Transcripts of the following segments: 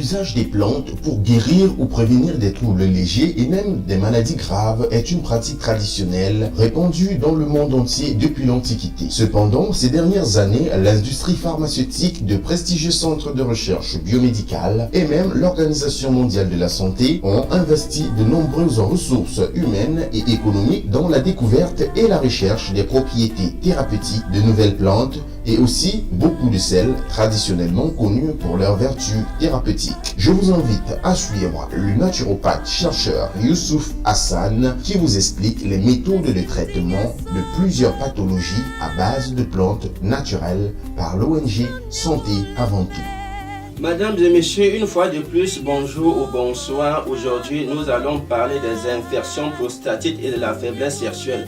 L'usage des plantes pour guérir ou prévenir des troubles légers et même des maladies graves est une pratique traditionnelle répandue dans le monde entier depuis l'Antiquité. Cependant, ces dernières années, l'industrie pharmaceutique, de prestigieux centres de recherche biomédicale et même l'Organisation mondiale de la santé ont investi de nombreuses ressources humaines et économiques dans la découverte et la recherche des propriétés thérapeutiques de nouvelles plantes et aussi beaucoup de celles traditionnellement connues pour leurs vertus thérapeutiques. Je vous invite à suivre le naturopathe chercheur Youssouf Hassan qui vous explique les méthodes de traitement de plusieurs pathologies à base de plantes naturelles par l'ONG Santé avant tout. Mesdames et messieurs, une fois de plus, bonjour ou bonsoir. Aujourd'hui, nous allons parler des infections prostatiques et de la faiblesse sexuelle.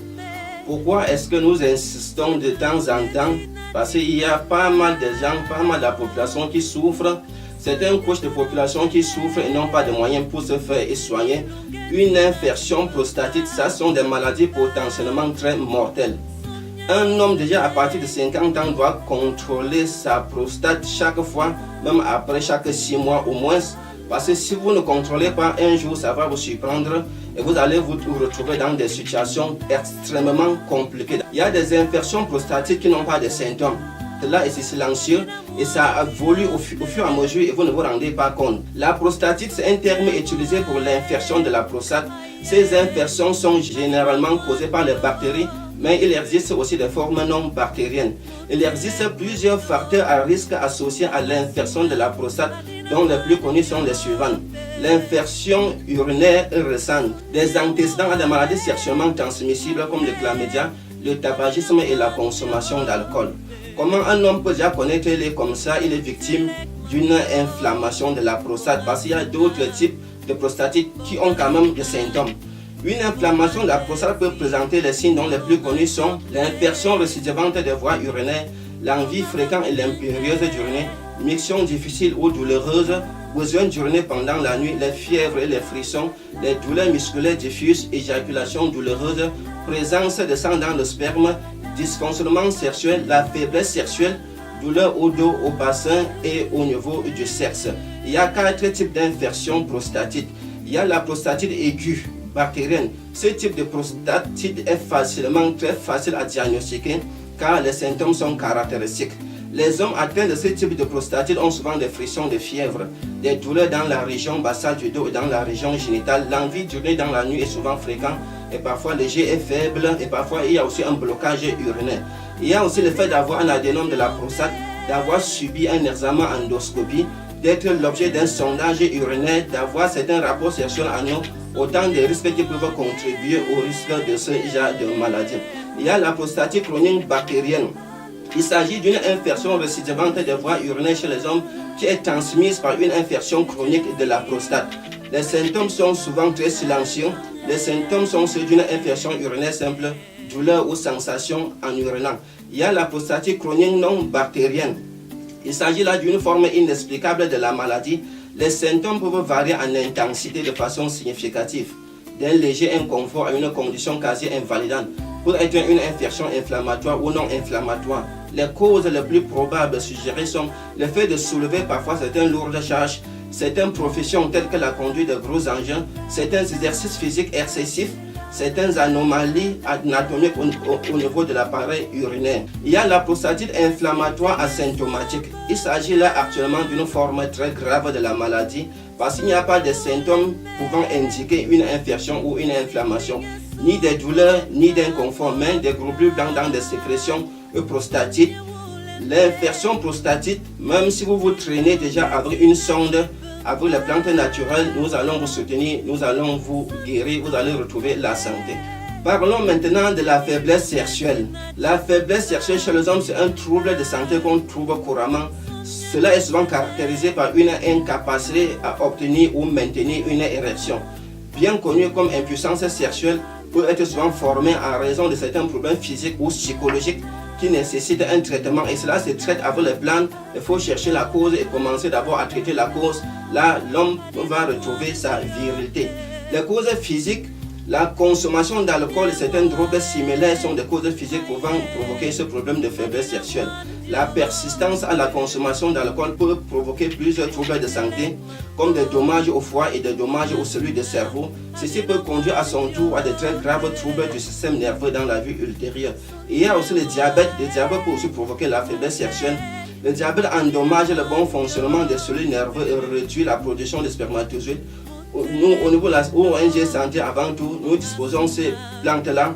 Pourquoi est-ce que nous insistons de temps en temps? Parce qu'il y a pas mal de gens, pas mal de la population qui souffrent. Certaines couches de population qui souffrent et n'ont pas de moyens pour se faire soigner. Une infection prostatique, ça sont des maladies potentiellement très mortelles. Un homme déjà à partir de 50 ans doit contrôler sa prostate chaque fois, même après chaque 6 mois au moins. Parce que si vous ne contrôlez pas, un jour ça va vous surprendre et vous allez vous retrouver dans des situations extrêmement compliquées. Il y a des infections prostatiques qui n'ont pas de symptômes. Cela est silencieux et ça évolue au fur et à mesure et vous ne vous rendez pas compte. La prostatite, c'est un terme utilisé pour l'infection de la prostate. Ces infections sont généralement causées par les bactéries, mais il existe aussi des formes non bactériennes. Il existe plusieurs facteurs à risque associés à l'infection de la prostate, dont les plus connus sont les suivants. L'infection urinaire récente, des antécédents à des maladies sexuellement transmissibles comme le chlamydia, le tabagisme et la consommation d'alcool. Comment un homme peut déjà connaître qu'il est comme ça, il est victime d'une inflammation de la prostate? Parce qu'il y a d'autres types de prostatite qui ont quand même des symptômes. Une inflammation de la prostate peut présenter les signes dont les plus connus sont l'infection récidivante des voies urinaires, l'envie fréquente et l'impérieuse d'uriner, miction difficile ou douloureuse, besoin d'uriner pendant la nuit, les fièvres et les frissons, les douleurs musculaires diffuses, éjaculation douloureuse, présence de sang dans le sperme, dysfonctionnement sexuel, la faiblesse sexuelle, douleur au dos, au bassin et au niveau du sexe. Il y a 4 types d'infections prostatiques. Il y a la prostatite aiguë bactérienne. Ce type de prostatite est très facile à diagnostiquer car les symptômes sont caractéristiques. Les hommes atteints de ce type de prostatite ont souvent des frissons, des fièvres, des douleurs dans la région basse du dos et dans la région génitale. L'envie d'uriner dans la nuit est souvent fréquente et parfois léger et faible et parfois il y a aussi un blocage urinaire. Il y a aussi le fait d'avoir un adénome de la prostate, d'avoir subi un examen endoscopie, d'être l'objet d'un sondage urinaire, d'avoir certains rapports sexuels annuels, autant de risques qui peuvent contribuer au risque de ce genre de maladie. Il y a la prostatite chronique bactérienne. Il s'agit d'une infection récidivante des voies urinaires chez les hommes qui est transmise par une infection chronique de la prostate. Les symptômes sont souvent très silencieux. Les symptômes sont ceux d'une infection urinaire simple, douleur ou sensation en urinant. Il y a la prostatite chronique non bactérienne. Il s'agit là d'une forme inexplicable de la maladie. Les symptômes peuvent varier en intensité de façon significative, d'un léger inconfort à une condition quasi invalidante, pour être une infection inflammatoire ou non inflammatoire. Les causes les plus probables suggérées sont le fait de soulever parfois certaines lourdes charges, certaines professions telles que la conduite de gros engins, certains exercices physiques excessifs, certaines anomalies anatomiques au niveau de l'appareil urinaire. Il y a la prostatite inflammatoire asymptomatique. Il s'agit là actuellement d'une forme très grave de la maladie parce qu'il n'y a pas de symptômes pouvant indiquer une infection ou une inflammation, ni des douleurs, ni d'inconfort, mais des globules blancs dans des sécrétions prostatiques. L'infection prostatite, même si vous vous traînez déjà avec une sonde, avec les plantes naturelles, nous allons vous soutenir, nous allons vous guérir, vous allez retrouver la santé. Parlons maintenant de la faiblesse sexuelle. La faiblesse sexuelle chez les hommes, c'est un trouble de santé qu'on trouve couramment. Cela est souvent caractérisé par une incapacité à obtenir ou maintenir une érection. Bien connue comme impuissance sexuelle, peut être souvent formée en raison de certains problèmes physiques ou psychologiques qui nécessitent un traitement, et cela se traite avec les plantes. Il faut chercher la cause et commencer d'abord à traiter la cause. Là, l'homme va retrouver sa virilité. Les causes physiques, La consommation d'alcool et certaines drogues similaires sont des causes physiques pouvant provoquer ce problème de faiblesse sexuelle. La persistance à la consommation d'alcool peut provoquer plusieurs troubles de santé, comme des dommages au foie et des dommages aux cellules du cerveau. Ceci peut conduire à son tour à de très graves troubles du système nerveux dans la vie ultérieure. Il y a aussi le diabète. Le diabète peut aussi provoquer la faiblesse sexuelle. Le diabète endommage le bon fonctionnement des cellules nerveuses et réduit la production de spermatozoïdes. Nous, au niveau de la ONG Santé, avant tout, nous disposons de ces plantes-là.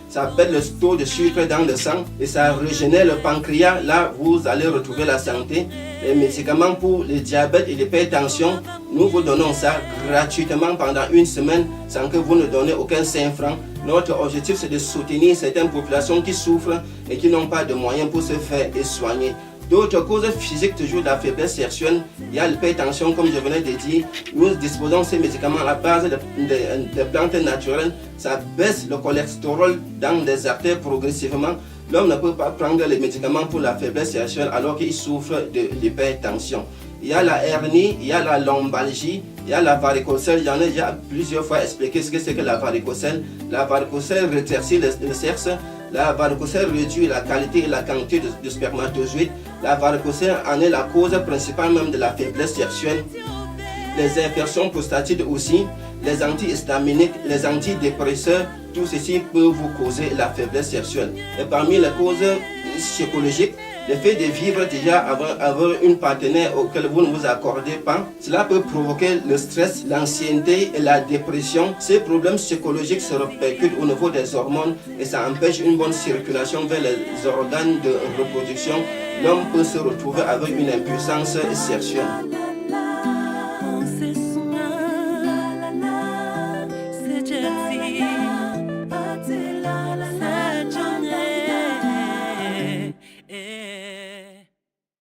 Ça baisse le taux de sucre dans le sang et ça régénère le pancréas. Là, vous allez retrouver la santé. Les médicaments pour le diabète et l'hypertension, nous vous donnons ça gratuitement pendant une semaine sans que vous ne donnez aucun 5 francs. Notre objectif, c'est de soutenir certaines populations qui souffrent et qui n'ont pas de moyens pour se faire et soigner. D'autres causes physiques, toujours de la faiblesse sexuelle, il y a l'hypertension, comme je venais de dire. Nous disposons de ces médicaments à la base des plantes naturelles. Ça baisse le cholestérol dans les artères progressivement. L'homme ne peut pas prendre les médicaments pour la faiblesse sexuelle alors qu'il souffre de l'hypertension. Il y a la hernie, il y a la lombalgie, il y a la varicocèle. J'en ai déjà plusieurs fois expliqué ce que c'est que la varicocèle. La varicocèle rétrécit le sexe. La varicocèle réduit la qualité et la quantité de spermatozoïdes. La varicocèle en est la cause principale même de la faiblesse sexuelle. Les infections prostatiques aussi, les antihistaminiques, les antidépresseurs, tout ceci peut vous causer la faiblesse sexuelle. Et parmi les causes psychologiques, le fait de vivre déjà avoir une partenaire auquel vous ne vous accordez pas, cela peut provoquer le stress, l'anxiété et la dépression. Ces problèmes psychologiques se répercutent au niveau des hormones et ça empêche une bonne circulation vers les organes de reproduction. L'homme peut se retrouver avec une impuissance sexuelle.